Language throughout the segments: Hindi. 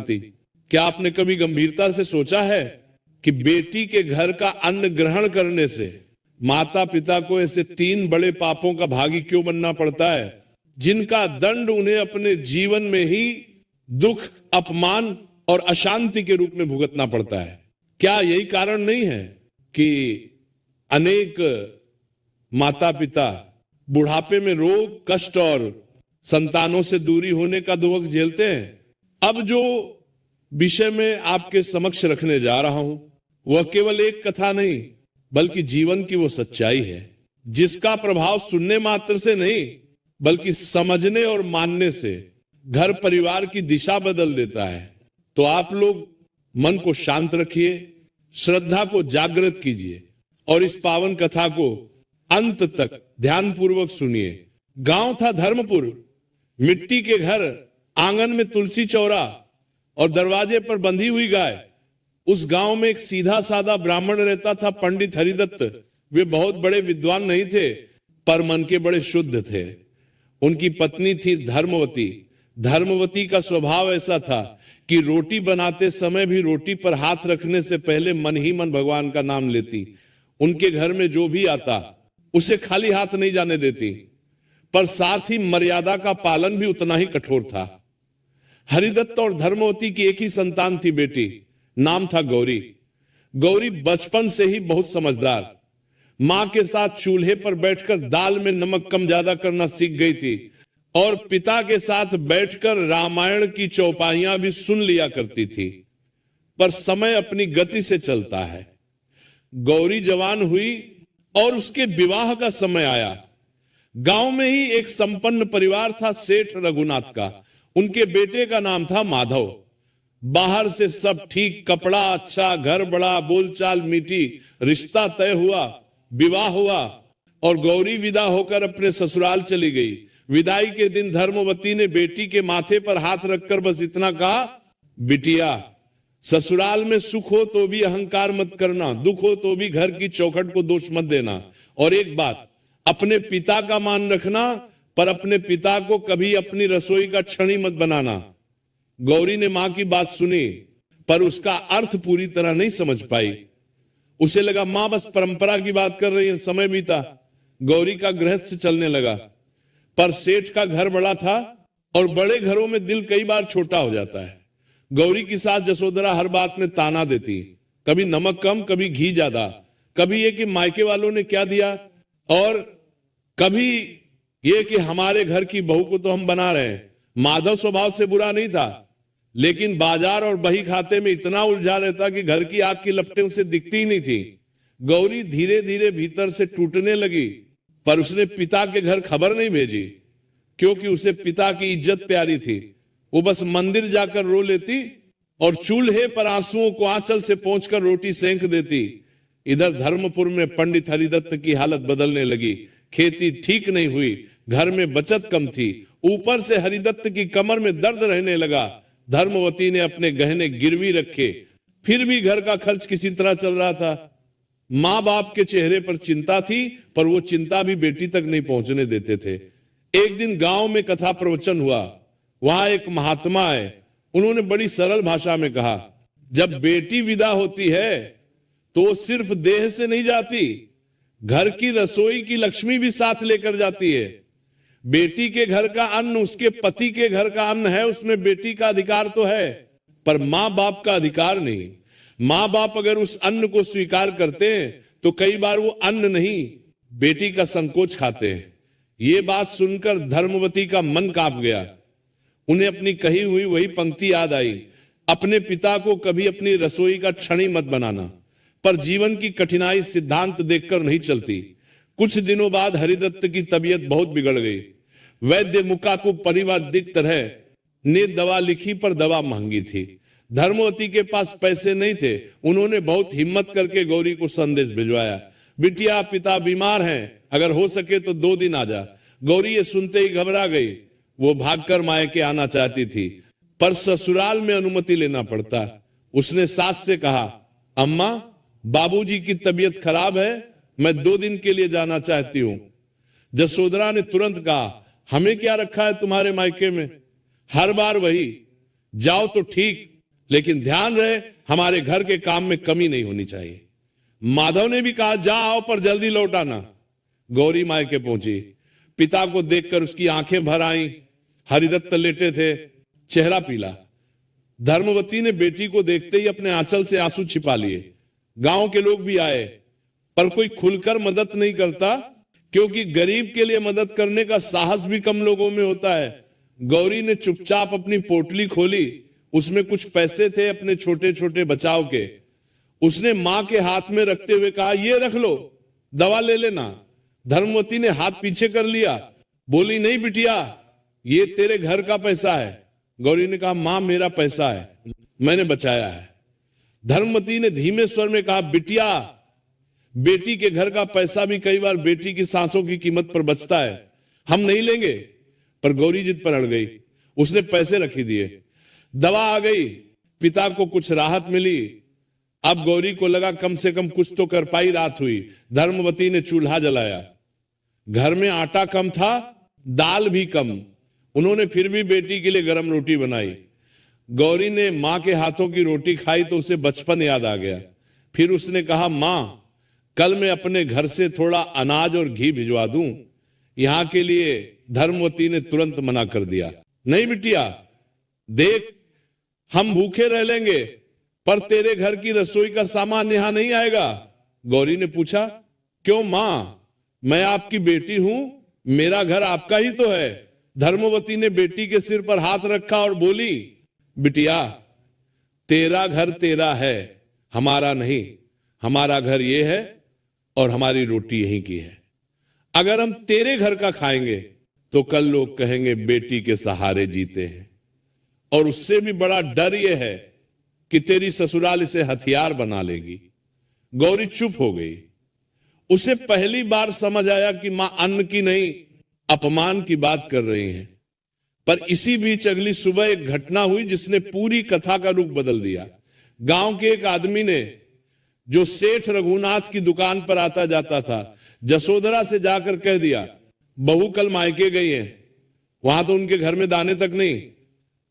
जानती। क्या आपने कभी गंभीरता से सोचा है कि बेटी के घर का अन्न ग्रहण करने से माता पिता को ऐसे 3 बड़े पापों का भागी क्यों बनना पड़ता है, जिनका दंड उन्हें अपने जीवन में ही दुख, अपमान और अशांति के रूप में भुगतना पड़ता है? क्या यही कारण नहीं है कि अनेक माता पिता बुढ़ापे में रोग, कष्ट और संतानों से दूरी होने का दुख झेलते हैं? अब जो विषय में आपके समक्ष रखने जा रहा हूं वह केवल एक कथा नहीं बल्कि जीवन की वो सच्चाई है जिसका प्रभाव सुनने मात्र से नहीं बल्कि समझने और मानने से घर परिवार की दिशा बदल देता है। तो आप लोग मन को शांत रखिए, श्रद्धा को जागृत कीजिए और इस पावन कथा को अंत तक ध्यानपूर्वक सुनिए। गांव था धर्मपुर, मिट्टी के घर, आंगन में तुलसी चौरा और दरवाजे पर बंधी हुई गाय। उस गांव में एक सीधा साधा ब्राह्मण रहता था, पंडित हरिदत्त। वे बहुत बड़े विद्वान नहीं थे पर मन के बड़े शुद्ध थे। उनकी पत्नी थी धर्मवती। धर्मवती का स्वभाव ऐसा था कि रोटी बनाते समय भी रोटी पर हाथ रखने से पहले मन ही मन भगवान का नाम लेती। उनके घर में जो भी आता उसे खाली हाथ नहीं जाने देती, पर साथ ही मर्यादा का पालन भी उतना ही कठोर था। हरिदत्त और धर्मवती की एक ही संतान थी, बेटी। नाम था गौरी। गौरी बचपन से ही बहुत समझदार, मां के साथ चूल्हे पर बैठकर दाल में नमक कम ज्यादा करना सीख गई थी और पिता के साथ बैठकर रामायण की चौपाइयां भी सुन लिया करती थी। पर समय अपनी गति से चलता है। गौरी जवान हुई और उसके विवाह का समय आया। गांव में ही एक संपन्न परिवार था, सेठ रघुनाथ का। उनके बेटे का नाम था माधव। बाहर से सब ठीक, कपड़ा अच्छा, घर बड़ा, बोलचाल मीठी, रिश्ता तय हुआ, विवाह हुआ और गौरी विदा होकर अपने ससुराल चली गई। विदाई के दिन धर्मवती ने बेटी के माथे पर हाथ रखकर बस इतना कहा, बिटिया, ससुराल में सुख हो तो भी अहंकार मत करना, दुख हो तो भी घर की चौखट को दोष मत देना। और एक बात, अपने पिता का मान रखना पर अपने पिता को कभी अपनी रसोई का क्षणी मत बनाना। गौरी ने मां की बात सुनी पर उसका अर्थ पूरी तरह नहीं समझ पाई। उसे लगा मां बस परंपरा की बात कर रही है। समय बीता, गौरी का गृहस्थ चलने लगा। पर सेठ का घर बड़ा था और बड़े घरों में दिल कई बार छोटा हो जाता है। गौरी की सास जसोदरा हर बात में ताना देती, कभी नमक कम, कभी घी ज्यादा, कभी ये कि मायके वालों ने क्या दिया और कभी ये कि हमारे घर की बहू को तो हम बना रहे हैं। माधव स्वभाव से बुरा नहीं था लेकिन बाजार और बही खाते में इतना उलझा रहता कि घर की आग की लपटें उसे दिखती ही नहीं थी। गौरी धीरे धीरे भीतर से टूटने लगी पर उसने पिता के घर खबर नहीं भेजी क्योंकि उसे पिता की इज्जत प्यारी थी। वो बस मंदिर जाकर रो लेती और चूल्हे पर आंसुओं को आंचल से पोंछकर रोटी सेंक देती। इधर धर्मपुर में पंडित हरिदत्त की हालत बदलने लगी। खेती ठीक नहीं हुई, घर में बचत कम थी, ऊपर से हरिदत्त की कमर में दर्द रहने लगा। धर्मवती ने अपने गहने गिरवी रखे, फिर भी घर का खर्च किसी तरह चल रहा था। मां बाप के चेहरे पर चिंता थी पर वो चिंता भी बेटी तक नहीं पहुंचने देते थे। एक दिन गांव में कथा प्रवचन हुआ। वहां एक महात्मा है, उन्होंने बड़ी सरल भाषा में कहा, जब बेटी विदा होती है तो वो सिर्फ देह से नहीं जाती, घर की रसोई की लक्ष्मी भी साथ लेकर जाती है। बेटी के घर का अन्न उसके पति के घर का अन्न है, उसमें बेटी का अधिकार तो है पर मां बाप का अधिकार नहीं। मां बाप अगर उस अन्न को स्वीकार करते हैं तो कई बार वो अन्न नहीं, बेटी का संकोच खाते हैं। ये बात सुनकर धर्मवती का मन कांप गया। उन्हें अपनी कही हुई वही पंक्ति याद आई, अपने पिता को कभी अपनी रसोई का क्षणी मत बनाना। पर जीवन की कठिनाई सिद्धांत देखकर नहीं चलती। कुछ दिनों बाद हरिदत्त की तबीयत बहुत बिगड़ गई। वैद्य मुकाकु परिवादिक तरह ने दवा लिखी पर दवा महंगी थी। धर्मवती के पास पैसे नहीं थे। उन्होंने बहुत हिम्मत करके गौरी को संदेश भिजवाया, बिटिया पिता बीमार हैं, अगर हो सके तो 2 दिन आ जा। गौरी ये सुनते ही घबरा गई। वो भागकर मायके आना चाहती थी पर ससुराल में अनुमति लेना पड़ता। उसने सास से कहा, अम्मा बाबूजी की तबीयत खराब है, मैं 2 दिन के लिए जाना चाहती हूं। जसोदरा ने तुरंत कहा, हमें क्या रखा है तुम्हारे मायके में, हर बार वही, जाओ तो ठीक लेकिन ध्यान रहे हमारे घर के काम में कमी नहीं होनी चाहिए। माधव ने भी कहा जा आओ पर जल्दी लौट आना। गौरी मायके पहुंची। पिता को देखकर उसकी आंखें भर आईं। हरिदत्त लेटे थे, चेहरा पीला। धर्मवती ने बेटी को देखते ही अपने आंचल से आंसू छिपा लिए। गांव के लोग भी आए, पर कोई खुलकर मदद नहीं करता, क्योंकि गरीब के लिए मदद करने का साहस भी कम लोगों में होता है। गौरी ने चुपचाप अपनी पोटली खोली। उसमें कुछ पैसे थे अपने छोटे छोटे बचाव के। उसने मां के हाथ में रखते हुए कहा, ये रख लो, दवा ले लेना। धर्मवती ने हाथ पीछे कर लिया, बोली नहीं बिटिया, ये तेरे घर का पैसा है। गौरी ने कहा, मां मेरा पैसा है, मैंने बचाया है। धर्मवती ने धीमे स्वर में कहा, बिटिया, बेटी के घर का पैसा भी कई बार बेटी की सांसों की कीमत पर बचता है, हम नहीं लेंगे। पर गौरी जिद पर अड़ गई। उसने पैसे रखी दिए। दवा आ गई, पिता को कुछ राहत मिली। अब गौरी को लगा कम से कम कुछ तो कर पाई रात हुई। धर्मवती ने चूल्हा जलाया। घर में आटा कम था, दाल भी कम। उन्होंने फिर भी बेटी के लिए गर्म रोटी बनाई। गौरी ने मां के हाथों की रोटी खाई तो उसे बचपन याद आ गया। फिर उसने कहा, मां, कल मैं अपने घर से थोड़ा अनाज और घी भिजवा दूं। यहां के लिए धर्मवती ने तुरंत मना कर दिया। नहीं बिटिया, देख, हम भूखे रह लेंगे, पर तेरे घर की रसोई का सामान यहां नहीं आएगा। गौरी ने पूछा, क्यों मां, मैं आपकी बेटी हूं, मेरा घर आपका ही तो है। धर्मवती ने बेटी के सिर पर हाथ रखा और बोली, बिटिया, तेरा घर तेरा है, हमारा नहीं। हमारा घर ये है और हमारी रोटी यहीं की है। अगर हम तेरे घर का खाएंगे तो कल लोग कहेंगे बेटी के सहारे जीते हैं। और उससे भी बड़ा डर यह है कि तेरी ससुराल इसे हथियार बना लेगी। गौरी चुप हो गई। उसे पहली बार समझ आया कि मां अन्न की नहीं, अपमान की बात कर रही हैं। पर इसी बीच अगली सुबह एक घटना हुई जिसने पूरी कथा का रुख बदल दिया। गांव के एक आदमी ने, जो सेठ रघुनाथ की दुकान पर आता जाता था, जसोधरा से जाकर कह दिया, बहू कल मायके गई है, वहां तो उनके घर में दाने तक नहीं।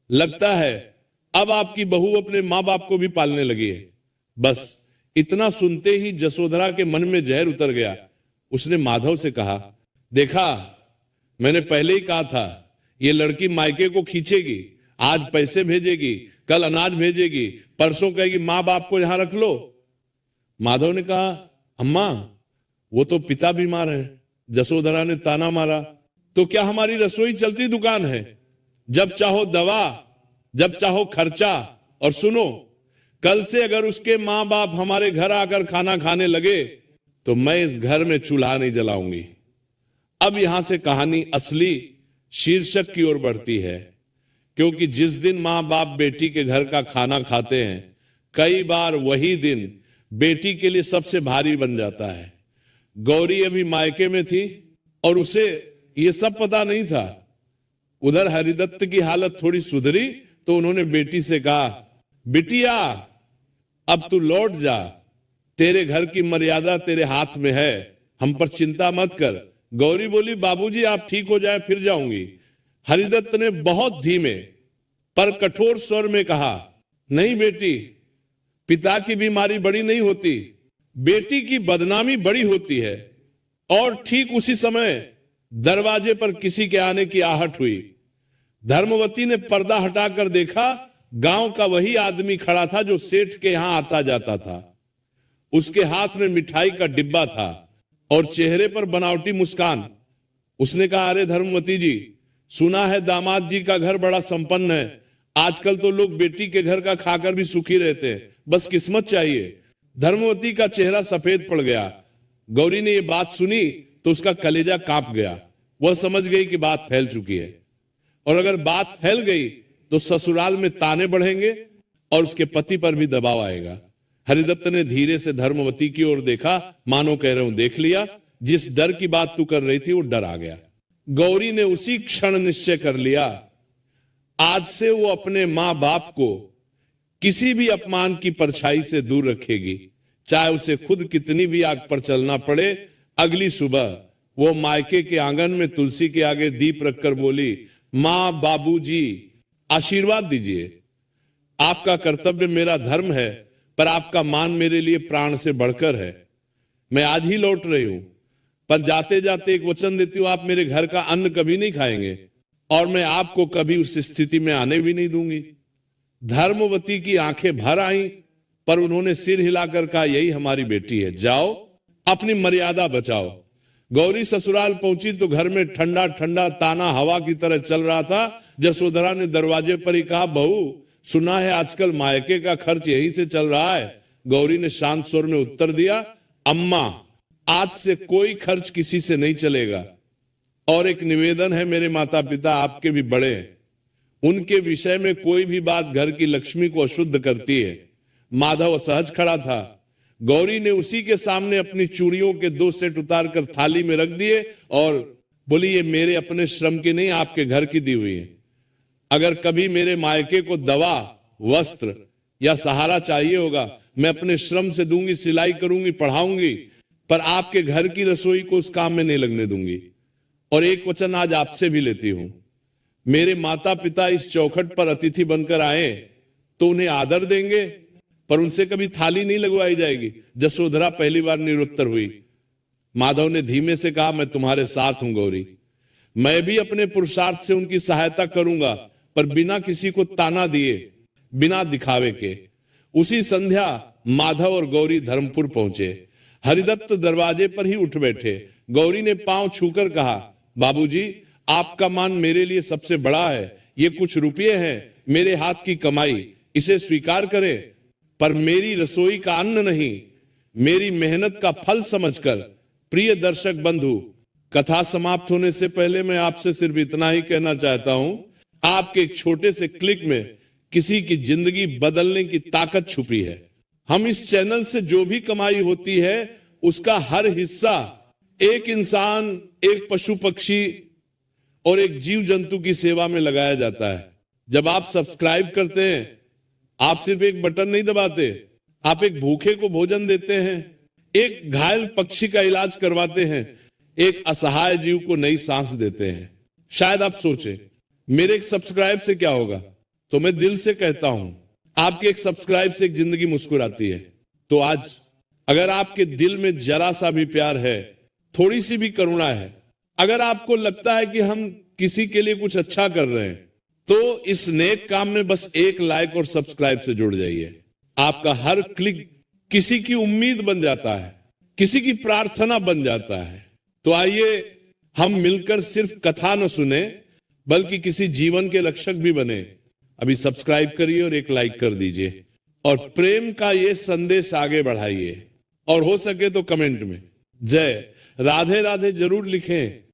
लगता है अब आपकी बहू अपने मां बाप को भी पालने लगी है। बस इतना सुनते ही जसोधरा के मन में जहर उतर गया। उसने माधव से कहा, देखा, मैंने पहले ही कहा था, ये लड़की मायके को खींचेगी। आज पैसे भेजेगी, कल अनाज भेजेगी, परसों कहेगी मां बाप को यहां रख लो। माधव ने कहा, अम्मा, वो तो पिता बीमार है। जसोधरा ने ताना मारा, तो क्या हमारी रसोई चलती दुकान है? जब चाहो दवा, जब चाहो खर्चा। और सुनो, कल से अगर उसके मां बाप हमारे घर आकर खाना खाने लगे तो मैं इस घर में चूल्हा नहीं जलाऊंगी। अब यहां से कहानी असली शीर्षक की ओर बढ़ती है, क्योंकि जिस दिन मां बाप बेटी के घर का खाना खाते हैं, कई बार वही दिन बेटी के लिए सबसे भारी बन जाता है। गौरी अभी मायके में थी और उसे यह सब पता नहीं था। उधर हरिदत्त की हालत थोड़ी सुधरी तो उन्होंने बेटी से कहा, बिटिया, अब तू लौट जा, तेरे घर की मर्यादा तेरे हाथ में है, हम पर चिंता मत कर। गौरी बोली, बाबूजी आप ठीक हो जाए फिर जाऊंगी। हरिदत्त ने बहुत धीमे पर कठोर स्वर में कहा, नहीं बेटी, पिता की बीमारी बड़ी नहीं होती, बेटी की बदनामी बड़ी होती है। और ठीक उसी समय दरवाजे पर किसी के आने की आहट हुई। धर्मवती ने पर्दा हटाकर देखा, गांव का वही आदमी खड़ा था जो सेठ के यहां आता जाता था। उसके हाथ में मिठाई का डिब्बा था और चेहरे पर बनावटी मुस्कान। उसने कहा, अरे धर्मवती जी, सुना है दामाद जी का घर बड़ा संपन्न है। आजकल तो लोग बेटी के घर का खाकर भी सुखी रहते हैं, बस किस्मत चाहिए। धर्मवती का चेहरा सफेद पड़ गया। गौरी ने यह बात सुनी तो उसका कलेजा कांप गया। वह समझ गई कि बात फैल चुकी है, और अगर बात फैल गई तो ससुराल में ताने बढ़ेंगे और उसके पति पर भी दबाव आएगा। हरिदत्त ने धीरे से धर्मवती की ओर देखा, मानो कह रहा हूं देख लिया, जिस डर की बात तू कर रही थी वो डर आ गया। गौरी ने उसी क्षण निश्चय कर लिया, आज से वो अपने मां बाप को किसी भी अपमान की परछाई से दूर रखेगी, चाहे उसे खुद कितनी भी आग पर चलना पड़े। अगली सुबह वो मायके के आंगन में तुलसी के आगे दीप रखकर बोली, मां बाबूजी आशीर्वाद दीजिए। आपका कर्तव्य मेरा धर्म है, पर आपका मान मेरे लिए प्राण से बढ़कर है। मैं आज ही लौट रही हूं, पर जाते जाते एक वचन देती हूं, आप मेरे घर का अन्न कभी नहीं खाएंगे और मैं आपको कभी उस स्थिति में आने भी नहीं दूंगी। धर्मवती की आंखें भर आईं, पर उन्होंने सिर हिलाकर कहा, यही हमारी बेटी है, जाओ अपनी मर्यादा बचाओ। गौरी ससुराल पहुंची तो घर में ठंडा ठंडा ताना हवा की तरह चल रहा था। जसोधरा ने दरवाजे पर ही कहा, बहू सुना है आजकल मायके का खर्च यहीं से चल रहा है। गौरी ने शांत स्वर में उत्तर दिया, अम्मा आज से कोई खर्च किसी से नहीं चलेगा। और एक निवेदन है, मेरे माता पिता आपके भी बड़े हैं, उनके विषय में कोई भी बात घर की लक्ष्मी को अशुद्ध करती है। माधव असहज खड़ा था। गौरी ने उसी के सामने अपनी चूड़ियों के 2 सेट उतार कर थाली में रख दिए और बोली, ये मेरे अपने श्रम की नहीं, आपके घर की दी हुई है। अगर कभी मेरे मायके को दवा, वस्त्र या सहारा चाहिए होगा, मैं अपने श्रम से दूंगी, सिलाई करूंगी, पढ़ाऊंगी, पर आपके घर की रसोई को उस काम में नहीं लगने दूंगी। और एक वचन आज आपसे भी लेती हूं, मेरे माता पिता इस चौखट पर अतिथि बनकर आए तो उन्हें आदर देंगे, पर उनसे कभी थाली नहीं लगवाई जाएगी। जसोधरा पहली बार निरुत्तर हुई। माधव ने धीमे से कहा, मैं तुम्हारे साथ हूं गौरी, मैं भी अपने पुरुषार्थ से उनकी सहायता करूंगा, पर बिना किसी को ताना दिए, बिना दिखावे के। उसी संध्या माधव और गौरी धर्मपुर पहुंचे। हरिदत्त दरवाजे पर ही उठ बैठे। गौरी ने पांव छूकर कहा, बाबूजी आपका मान मेरे लिए सबसे बड़ा है, ये कुछ रुपये हैं मेरे हाथ की कमाई, इसे स्वीकार करें, पर मेरी रसोई का अन्न नहीं, मेरी मेहनत का फल समझकर। प्रिय दर्शक बंधु, कथा समाप्त होने से पहले मैं आपसे सिर्फ इतना ही कहना चाहता हूं, आपके एक छोटे से क्लिक में किसी की जिंदगी बदलने की ताकत छुपी है। हम इस चैनल से जो भी कमाई होती है उसका हर हिस्सा एक इंसान, एक पशु पक्षी और एक जीव जंतु की सेवा में लगाया जाता है। जब आप सब्सक्राइब करते हैं, आप सिर्फ एक बटन नहीं दबाते, आप एक भूखे को भोजन देते हैं, एक घायल पक्षी का इलाज करवाते हैं, एक असहाय जीव को नई सांस देते हैं। शायद आप सोचें, मेरे एक सब्सक्राइब से क्या होगा? तो मैं दिल से कहता हूं, आपके एक सब्सक्राइब से एक जिंदगी मुस्कुराती है। तो आज अगर आपके दिल में जरा सा भी प्यार है, थोड़ी सी भी करुणा है, अगर आपको लगता है कि हम किसी के लिए कुछ अच्छा कर रहे हैं, तो इस नेक काम में बस एक लाइक और सब्सक्राइब से जुड़ जाइए। आपका हर क्लिक किसी की उम्मीद बन जाता है, किसी की प्रार्थना बन जाता है। तो आइए हम मिलकर सिर्फ कथा न सुने, बल्कि किसी जीवन के रक्षक भी बने। अभी सब्सक्राइब करिए और एक लाइक कर दीजिए और प्रेम का ये संदेश आगे बढ़ाइए। और हो सके तो कमेंट में जय राधे राधे जरूर लिखें।